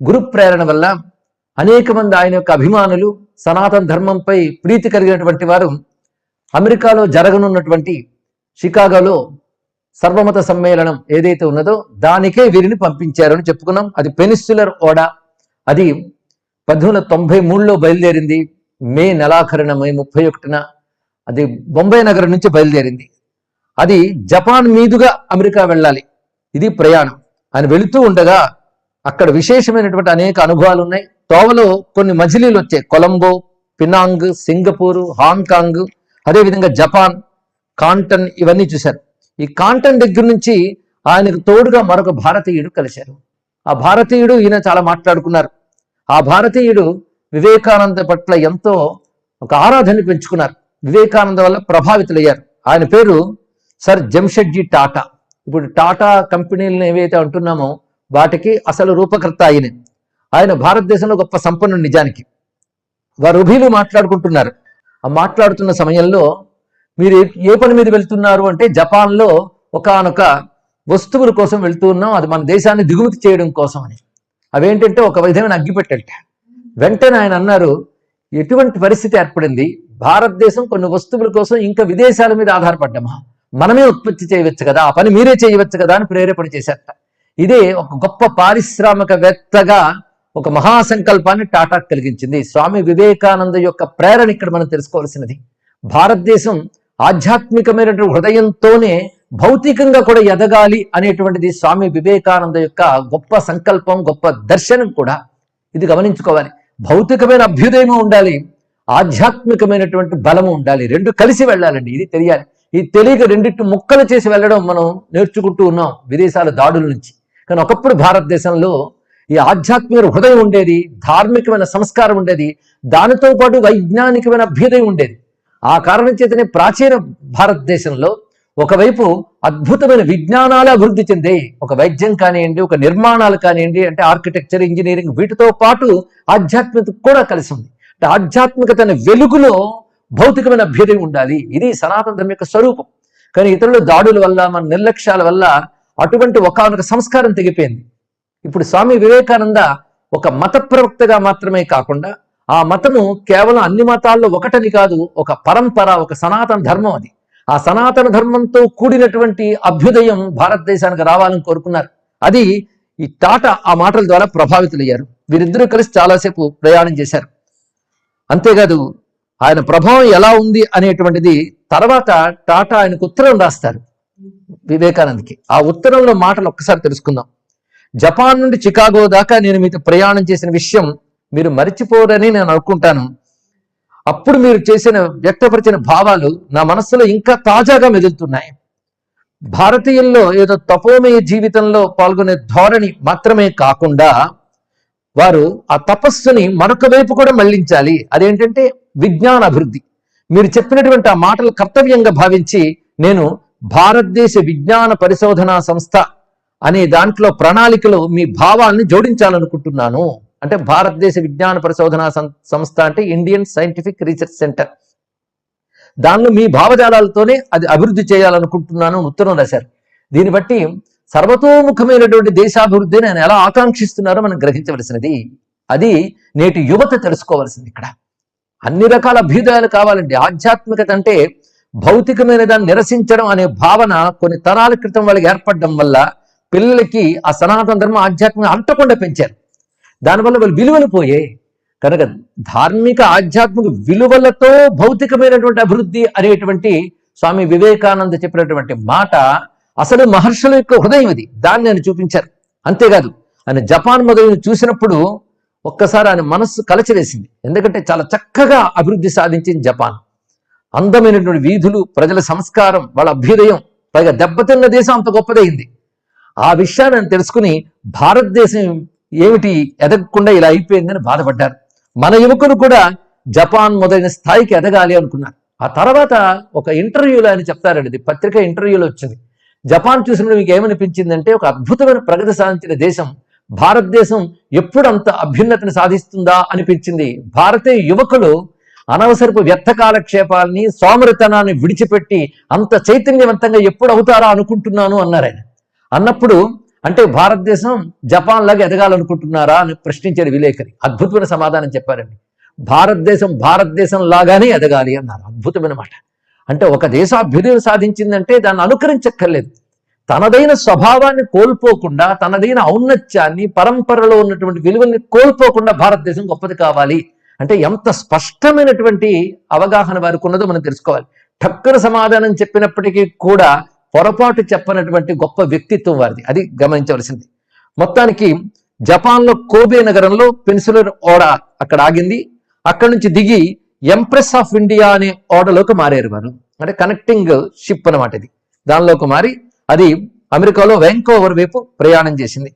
గురు ప్రేరణ వల్ల అనేక మంది ఆయన యొక్క అభిమానులు, సనాతన ధర్మంపై ప్రీతి కలిగినటువంటి వారు అమెరికాలో జరగనున్నటువంటి షికాగోలో సర్వమత సమ్మేళనం ఏదైతే ఉన్నదో దానికే వీరిని పంపించారని చెప్పుకున్నాం. అది పెనిన్సులర్ ఓడా. అది 1893లో బయలుదేరింది. మే నెలాఖరున మే 31న అది బొంబాయి నగరం నుంచి బయలుదేరింది. అది జపాన్ మీదుగా అమెరికా వెళ్ళాలి. ఇది ప్రయాణం. ఆయన వెళుతూ ఉండగా అక్కడ విశేషమైనటువంటి అనేక అనుభవాలు ఉన్నాయి. తోవలో కొన్ని మజిలీలు వచ్చాయి. కొలంబో, పినాంగ్, సింగపూరు, హాంకాంగ్, అదేవిధంగా జపాన్, కాంటన్, ఇవన్నీ చూశారు. ఈ కాంటన్ దగ్గర నుంచి ఆయనకు తోడుగా మరొక భారతీయుడు కలిశారు. ఆ భారతీయుడు ఈయన చాలా మాట్లాడుకున్నారు. ఆ భారతీయుడు వివేకానంద పట్ల ఎంతో ఒక ఆరాధన పెంచుకున్నారు. వివేకానంద వల్ల ప్రభావితులయ్యారు. ఆయన పేరు సర్ జంషెడ్జీ టాటా. ఇప్పుడు టాటా కంపెనీలను ఏవైతే అంటున్నామో వాటికి అసలు రూపకర్త ఆయనే. ఆయన భారతదేశంలో గొప్ప సంపన్నుడు నిజానికి. వారు ఉభయులు మాట్లాడుకుంటున్నారు. ఆ మాట్లాడుతున్న సమయంలో మీరు ఏ పని మీద వెళ్తున్నారు అంటే జపాన్లో ఒకానొక వస్తువుల కోసం వెళ్తూ ఉన్నాం, అది మన దేశాన్ని దిగుమతి చేయడం కోసం అని. అవేంటంటే ఒక విధమైన అగ్గిపెట్టంట. వెంటనే ఆయన అన్నారు, ఎటువంటి పరిస్థితి ఏర్పడింది, భారతదేశం కొన్ని వస్తువుల కోసం ఇంకా విదేశాల మీద ఆధారపడ్డామా, మనమే ఉత్పత్తి చేయవచ్చు కదా, ఆ పని మీరే చేయవచ్చు కదా అని ప్రేరేపణ చేశారట. ఇదే ఒక గొప్ప పారిశ్రామికవేత్తగా ఒక మహాసంకల్పాన్ని టాటా కలిగించింది. స్వామి వివేకానంద యొక్క ప్రేరణ ఇక్కడ మనం తెలుసుకోవాల్సినది. భారతదేశం ఆధ్యాత్మికమైనటువంటి హృదయంతోనే భౌతికంగా కూడా ఎదగాలి అనేటువంటిది స్వామి వివేకానంద యొక్క గొప్ప సంకల్పం, గొప్ప దర్శనం కూడా. ఇది గమనించుకోవాలి. భౌతికమైన అభ్యుదయము ఉండాలి, ఆధ్యాత్మికమైనటువంటి బలము ఉండాలి. రెండు కలిసి వెళ్ళాలండి. ఇది తెలియాలి. ఇది తెలియక రెండింటి ముక్కలు చేసి వెళ్ళడం మనం నేర్చుకుంటూ ఉన్నాం విదేశాల దాడుల నుంచి. కానీ ఒకప్పుడు భారతదేశంలో ఈ ఆధ్యాత్మిక హృదయం ఉండేది, ధార్మికమైన సంస్కారం ఉండేది, దానితో పాటు వైజ్ఞానికమైన అభ్యుదయం ఉండేది. ఆ కారణం చేతనే ప్రాచీన భారతదేశంలో ఒకవైపు అద్భుతమైన విజ్ఞానాలు అభివృద్ధి చెందాయి. ఒక వైద్యం కానివ్వండి, ఒక నిర్మాణాలు కానివ్వండి, అంటే ఆర్కిటెక్చర్, ఇంజనీరింగ్, వీటితో పాటు ఆధ్యాత్మికత కూడా కలిసి ఉంది. అంటే ఆధ్యాత్మికత అనే వెలుగులో భౌతికమైన అభ్యుదయం ఉండాలి. ఇది సనాతన ధర్మం యొక్క స్వరూపం. కానీ ఇతరుల దాడుల వల్ల, మన నిర్లక్ష్యాల వల్ల అటువంటి ఒకానొక సంస్కారం తెగిపోయింది. ఇప్పుడు స్వామి వివేకానంద ఒక మత ప్రవక్తగా మాత్రమే కాకుండా ఆ మతము కేవలం అన్ని మతాల్లో ఒకటని కాదు, ఒక పరంపర, ఒక సనాతన ధర్మం. అది ఆ సనాతన ధర్మంతో కూడినటువంటి అభ్యుదయం భారతదేశానికి రావాలని కోరుకున్నారు. అది ఈ టాటా ఆ మాటల ద్వారా ప్రభావితులయ్యారు. వీరిద్దరూ కలిసి చాలాసేపు ప్రయాణం చేశారు. అంతేకాదు ఆయన ప్రభావం ఎలా ఉంది అనేటువంటిది తర్వాత టాటా ఆయనకు ఉత్తరం రాస్తారు వివేకానందకి. ఆ ఉత్తరంలో మాటలు ఒక్కసారి తెలుసుకుందాం. జపాన్ నుండి చికాగో దాకా నేను మీతో ప్రయాణం చేసిన విషయం మీరు మరిచిపోరని నేను అనుకుంటాను. అప్పుడు మీరు వ్యక్తపరిచిన భావాలు నా మనస్సులో ఇంకా తాజాగా మెదులుతున్నాయి. భారతీయుల్లో ఏదో తపోమయ జీవితంలో పాల్గొనే ధోరణి మాత్రమే కాకుండా వారు ఆ తపస్సుని మరొక వైపు కూడా మళ్లించాలి. అదేంటంటే విజ్ఞాన అభివృద్ధి. మీరు చెప్పినటువంటి ఆ మాటలు కర్తవ్యంగా భావించి నేను భారతదేశ విజ్ఞాన పరిశోధనా సంస్థ అనే దాంట్లో ప్రణాళికలో మీ భావాల్ని జోడించాలనుకుంటున్నాను. అంటే భారతదేశ విజ్ఞాన పరిశోధనా సంస్థ అంటే ఇండియన్ సైంటిఫిక్ రీసెర్చ్ సెంటర్. దానిలో మీ భావజాలాలతోనే అది అభివృద్ధి చేయాలనుకుంటున్నాను ఉత్తరం రాశారు. దీన్ని బట్టి సర్వతోముఖమైనటువంటి దేశాభివృద్ధిని ఆయన ఎలా ఆకాంక్షిస్తున్నారో మనం గ్రహించవలసినది. అది నేటి యువత తెలుసుకోవాల్సింది. ఇక్కడ అన్ని రకాల అభ్యుదయాలు కావాలండి. ఆధ్యాత్మికత అంటే భౌతికమైన దాన్ని నిరసించడం అనే భావన కొన్ని తరాల క్రితం వాళ్ళకి ఏర్పడడం వల్ల పిల్లలకి ఆ సనాతన ధర్మం ఆధ్యాత్మిక అంటకుండా పెంచారు. దానివల్ల వాళ్ళు విలువలు పోయే. కనుక ధార్మిక ఆధ్యాత్మిక విలువలతో భౌతికమైనటువంటి అభివృద్ధి అనేటువంటి స్వామి వివేకానంద చెప్పినటువంటి మాట అసలు మహర్షుల యొక్క హృదయం ఇది. దాన్ని ఆయన చూపించారు. అంతేకాదు ఆయన జపాన్ మొదలు చూసినప్పుడు ఒక్కసారి ఆయన మనస్సు కలచివేసింది. ఎందుకంటే చాలా చక్కగా అభివృద్ధి సాధించింది జపాన్. అందమైనటువంటి వీధులు, ప్రజల సంస్కారం, వాళ్ళ అభ్యుదయం, పైగా దెబ్బతిన్న దేశం అంత గొప్పదైంది. ఆ విషయాన్ని ఆయన తెలుసుకుని భారతదేశం ఏమిటి ఎదగకుండా ఇలా అయిపోయిందని బాధపడ్డారు. మన యువకులు కూడా జపాన్ మొదలైన స్థాయికి ఎదగాలి అనుకున్నారు. ఆ తర్వాత ఒక ఇంటర్వ్యూలో ఆయన చెప్తారండి, ఇది పత్రిక ఇంటర్వ్యూలో వచ్చింది. జపాన్ చూసినప్పుడు మీకు ఏమనిపించిందంటే ఒక అద్భుతమైన ప్రగతి సాధించిన దేశం, భారతదేశం ఎప్పుడు అంత అభ్యున్నతిని సాధిస్తుందా అనిపించింది. భారతీయ యువకులు అనవసరపు వ్యర్థ కాలక్షేపాలని, సోమరితనాన్ని విడిచిపెట్టి అంత చైతన్యవంతంగా ఎప్పుడు అవుతారా అనుకుంటున్నాను అన్నారు ఆయన. అన్నప్పుడు అంటే భారతదేశం జపాన్ లాగా ఎదగాలనుకుంటున్నారా అని ప్రశ్నించాడు విలేకరి. అద్భుతమైన సమాధానం చెప్పారండి. భారతదేశం లాగానే ఎదగాలి అన్నారు. అద్భుతమైన మాట. అంటే ఒక దేశం అభ్యుదయం సాధించిందంటే దాన్ని అనుకరించక్కర్లేదు. తనదైన స్వభావాన్ని కోల్పోకుండా, తనదైన ఔన్నత్యాన్ని, పరంపరలో ఉన్నటువంటి విలువల్ని కోల్పోకుండా భారతదేశం గొప్పది కావాలి అంటే ఎంత స్పష్టమైనటువంటి అవగాహన వారికి ఉన్నదో మనం తెలుసుకోవాలి. ఠక్కున సమాధానం చెప్పినప్పటికీ కూడా పొరపాటు చెప్పనటువంటి గొప్ప వ్యక్తిత్వం వారిది. అది గమనించవలసింది. మొత్తానికి జపాన్లో కోబే నగరంలో పెన్సిలర్ ఓడ అక్కడ ఆగింది. అక్కడి నుంచి దిగి ఎంప్రెస్ ఆఫ్ ఇండియా అనే ఓడలోకి మారారు వారు. అంటే కనెక్టింగ్ షిప్ అనమాట ఇది. దానిలోకి మారి అది అమెరికాలో వ్యాంకోవర్ వైపు ప్రయాణం చేసింది.